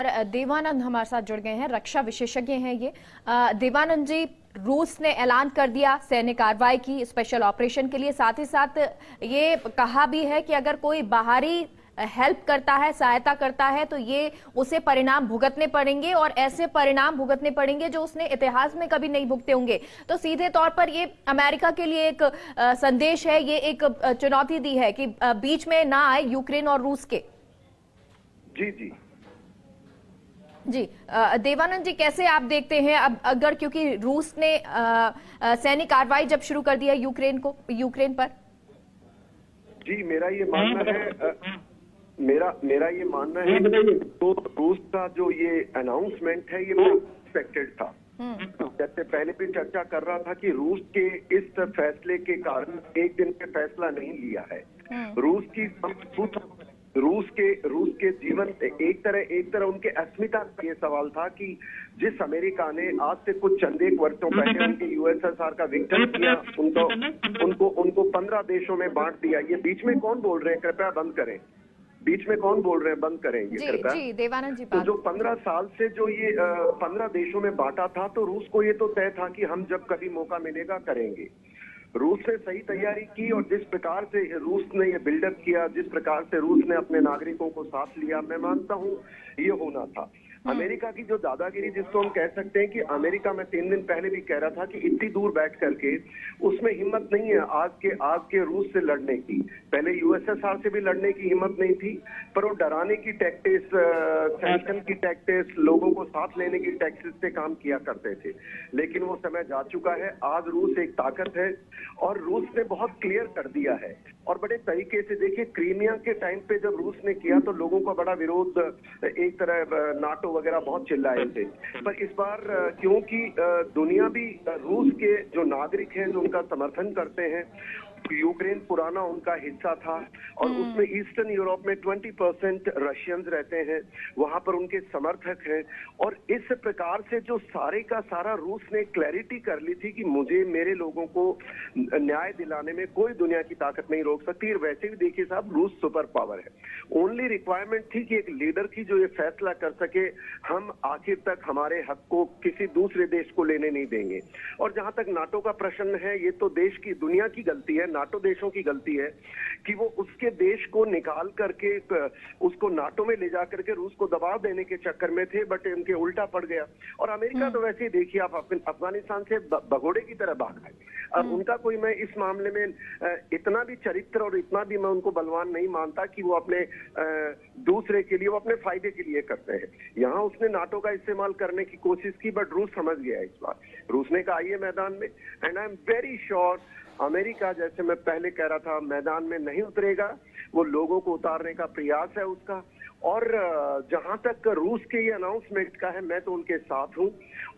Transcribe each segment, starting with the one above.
देवानंद हमारे साथ जुड़ गए हैं, रक्षा विशेषज्ञ हैं ये। देवानंद जी, रूस ने ऐलान कर दिया सैन्य कार्रवाई की स्पेशल ऑपरेशन के लिए, साथ ही साथ ये कहा भी है कि अगर कोई बाहरी हेल्प करता है, सहायता करता है, तो ये उसे परिणाम भुगतने पड़ेंगे और ऐसे परिणाम भुगतने पड़ेंगे जो उसने इतिहास में कभी नहीं भुगते होंगे। तो सीधे तौर पर ये अमेरिका के लिए एक संदेश है, ये एक चुनौती दी है कि बीच में ना आए यूक्रेन और रूस के। जी जी जी देवानंद जी, कैसे आप देखते हैं अब अगर, क्योंकि रूस ने सैन्य कार्रवाई जब शुरू कर दिया यूक्रेन पर? जी, मेरा ये मानना है मेरा ये मानना है तो रूस का जो ये अनाउंसमेंट है ये एक्सपेक्टेड था। जैसे पहले भी चर्चा कर रहा था कि रूस के इस फैसले के कारण एक दिन में फैसला नहीं लिया है। रूस के जीवन एक तरह उनके अस्मिता का ये सवाल था कि जिस अमेरिका ने आज से कुछ चंद एक वर्षों पहले उनके यूएसएसआर का विघटन किया, उनको 15 देशों में बांट दिया। ये बीच में कौन बोल रहे हैं, कृपया बंद करें। बीच में कौन बोल रहे हैं, बंद करें ये कृपया। जी देवानंद जी, तो जो 15 साल से जो ये 15 देशों में बांटा था, तो रूस को ये तो तय था कि हम जब कभी मौका मिलेगा करेंगे। रूस ने सही तैयारी की और जिस प्रकार से रूस ने ये बिल्डअप किया, जिस प्रकार से रूस ने अपने नागरिकों को साथ लिया, मैं मानता हूँ ये होना था। अमेरिका की जो दादागिरी जिसको हम कह सकते हैं कि अमेरिका में 3 दिन पहले भी कह रहा था कि इतनी दूर बैठ करके उसमें हिम्मत नहीं है आज के रूस से लड़ने की। पहले यूएसएसआर से भी लड़ने की हिम्मत नहीं थी, पर वो डराने की टैक्टिक्स, सैंक्शन की टैक्टिक्स, लोगों को साथ लेने की टैक्टिक्स से काम किया करते थे। लेकिन वो समय जा चुका है। आज रूस एक ताकत है और रूस ने बहुत क्लियर कर दिया है और बड़े तरीके से। देखिए, क्रीमिया के टाइम पे जब रूस ने किया तो लोगों का बड़ा विरोध, एक तरह नाटो वगैरह बहुत चिल्लाए थे, पर इस बार क्योंकि दुनिया भी रूस के जो नागरिक हैं जो उनका समर्थन करते हैं, यूक्रेन पुराना उनका हिस्सा था और उसमें ईस्टर्न यूरोप में 20% रशियंस रहते हैं, वहां पर उनके समर्थक हैं। और इस प्रकार से जो सारे का सारा रूस ने क्लैरिटी कर ली थी कि मेरे लोगों को न्याय दिलाने में कोई दुनिया की ताकत नहीं रोक सकती। वैसे भी देखिए साहब, रूस सुपर पावर है। ओनली रिक्वायरमेंट थी कि एक लीडर की जो ये फैसला कर सके, हम आखिर तक हमारे हक को किसी दूसरे देश को लेने नहीं देंगे। और जहां तक नाटो का प्रश्न है, ये तो देश की, दुनिया की गलती है, नाटो देशों की गलती है कि वो उसके देश को निकाल करके उसको नाटो में ले जा करके रूस को दबाव देने के चक्कर में थे, बट उनके उल्टा पड़ गया। और अमेरिका तो वैसे ही देखिए आप, अफगानिस्तान से भगोड़े की तरह भाग गए। अब उनका कोई, मैं इस मामले में इतना भी चरित्र और इतना भी मैं उनको बलवान नहीं मानता कि वो अपने दूसरे के लिए, वो अपने फायदे के लिए करते हैं। यहाँ उसने नाटो का इस्तेमाल करने की कोशिश की, बट रूस समझ गया इस बार। रूस ने कहा आइए मैदान में, and I am very sure America, जैसे मैं पहले कह रहा था, मैदान में नहीं उतरेगा। वो लोगों को उतारने का प्रयास है उसका। और जहां तक रूस के ये अनाउंसमेंट का है, मैं तो उनके साथ हूं।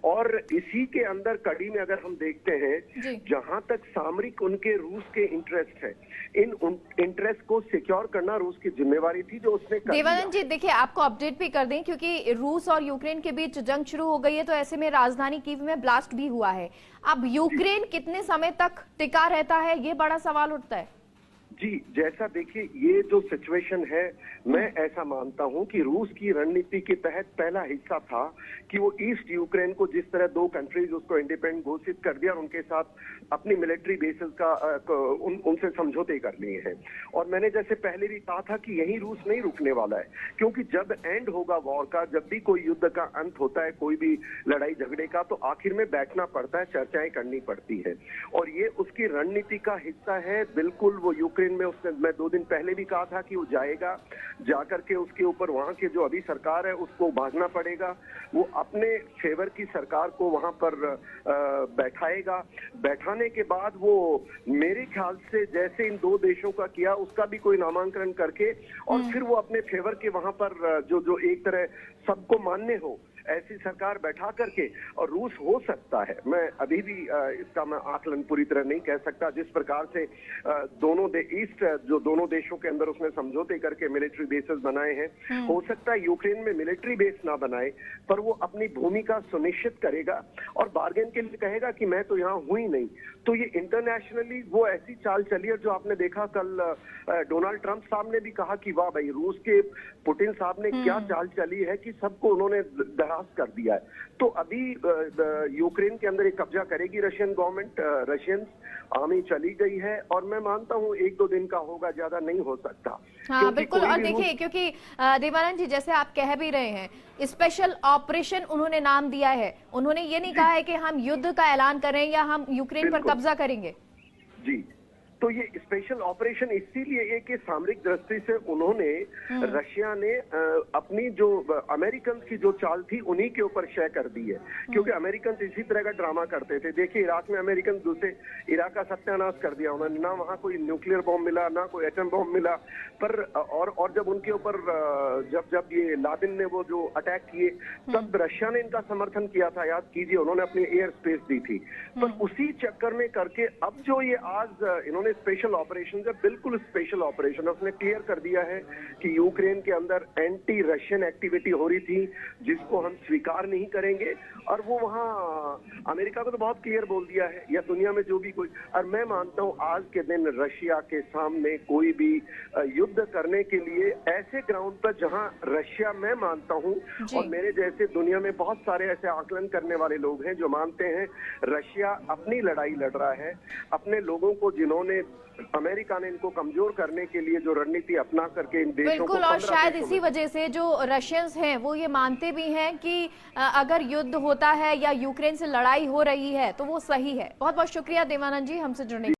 और इसी के अंदर कड़ी में अगर हम देखते हैं, जहां तक सामरिक उनके रूस के इंटरेस्ट है, इन इंटरेस्ट को सिक्योर करना रूस की जिम्मेवारी थी, जो उसने कर दिया। देवानंद जी, देखिए आपको अपडेट भी कर दें, क्योंकि रूस और यूक्रेन के बीच जंग शुरू हो गई है, तो ऐसे में राजधानी कीव में ब्लास्ट भी हुआ है। अब यूक्रेन कितने समय तक टिका रहता है, ये बड़ा सवाल उठता है। जी, जैसा देखिए, ये जो सिचुएशन है, मैं ऐसा मानता हूं कि रूस की रणनीति के तहत पहला हिस्सा था कि वो ईस्ट यूक्रेन को, जिस तरह 2 कंट्रीज उसको इंडिपेंडेंट घोषित कर दिया और उनके साथ अपनी मिलिट्री बेसिस का उनसे समझौते कर लिए हैं। और मैंने जैसे पहले भी कहा था कि यही रूस नहीं रुकने वाला है, क्योंकि जब एंड होगा वॉर का, जब भी कोई युद्ध का अंत होता है, कोई भी लड़ाई झगड़े का, तो आखिर में बैठना पड़ता है, चर्चाएं करनी पड़ती है। और ये उसकी रणनीति का हिस्सा है। बिल्कुल वो यूक्रेन में, उसने, मैं 2 दिन पहले भी कहा था कि वो जाएगा, जाकर के उसके ऊपर वहां के जो अभी सरकार है उसको भागना पड़ेगा। वो अपने फेवर की सरकार को वहां पर बैठाएगा। बैठाने के बाद वो, मेरे ख्याल से जैसे इन 2 देशों का किया, उसका भी कोई नामांकन करके और फिर वो अपने फेवर के वहां पर जो एक तरह सबको मान्य हो, ऐसी सरकार बैठा करके, और रूस हो सकता है, मैं अभी भी इसका मैं आकलन पूरी तरह नहीं कह सकता, जिस प्रकार से दोनों देशों के अंदर उसने समझौते करके मिलिट्री बेसेस बनाए हैं, हो सकता है यूक्रेन में मिलिट्री बेस ना बनाए, पर वो अपनी भूमिका सुनिश्चित करेगा और बार्गेन के लिए कहेगा कि मैं तो यहाँ हूं ही नहीं। तो ये इंटरनेशनली वो ऐसी चाल चली है जो आपने देखा कल डोनाल्ड ट्रंप साहब ने भी कहा कि वाह भाई, रूस के पुतिन साहब ने क्या चाल चली है कि सबको उन्होंने दराज कर दिया है। तो अभी यूक्रेन के अंदर एक कब्जा करेगी रशियन गवर्नमेंट, रशियन आर्मी चली गई है, और मैं मानता हूं 1-2 दिन का होगा, ज्यादा नहीं हो सकता। हाँ बिल्कुल। और देखिए, क्योंकि देवानंद जी जैसे आप कह भी रहे हैं, स्पेशल ऑपरेशन उन्होंने नाम दिया है, उन्होंने ये नहीं कहा है कि हम युद्ध का ऐलान करें या हम यूक्रेन पर कब्जा करेंगे। जी, तो ये स्पेशल ऑपरेशन इसीलिए है कि सामरिक दृष्टि से उन्होंने, रशिया ने अपनी जो अमेरिकन की जो चाल थी उन्हीं के ऊपर शय कर दी है, क्योंकि अमेरिकन इसी तरह का ड्रामा करते थे। देखिए इराक में अमेरिकन दूसरे इराक का सत्यानाश कर दिया उन्होंने, ना वहां कोई न्यूक्लियर बॉम्ब मिला, ना कोई एटम बॉम्ब मिला, पर और जब उनके ऊपर जब ये लादेन ने वो जो अटैक किए, तब रशिया ने इनका समर्थन किया था, याद कीजिए, उन्होंने अपनी एयर स्पेस दी थी। पर उसी चक्कर में करके अब जो ये आज इन्होंने स्पेशल ऑपरेशन, जब बिल्कुल स्पेशल ऑपरेशन, उसने क्लियर कर दिया है कि यूक्रेन के अंदर एंटी रशियन एक्टिविटी हो रही थी जिसको हम स्वीकार नहीं करेंगे, और वो वहां अमेरिका को तो बहुत क्लियर बोल दिया है, या दुनिया में जो भी कोई, और मैं मानता हूं आज के दिन रशिया के सामने कोई भी युद्ध करने के लिए ऐसे ग्राउंड पर जहां रशिया, मैं मानता हूं, और मेरे जैसे दुनिया में बहुत सारे ऐसे आकलन करने वाले लोग हैं जो मानते हैं रशिया अपनी लड़ाई लड़ रहा है, अपने लोगों को, जिन्होंने अमेरिका ने इनको कमजोर करने के लिए जो रणनीति अपना करके इन देशों को, बिल्कुल, और शायद इसी वजह से जो रशियंस हैं वो ये मानते भी हैं कि अगर युद्ध होता है या यूक्रेन से लड़ाई हो रही है तो वो सही है। बहुत बहुत शुक्रिया देवानंद जी हमसे जुड़ने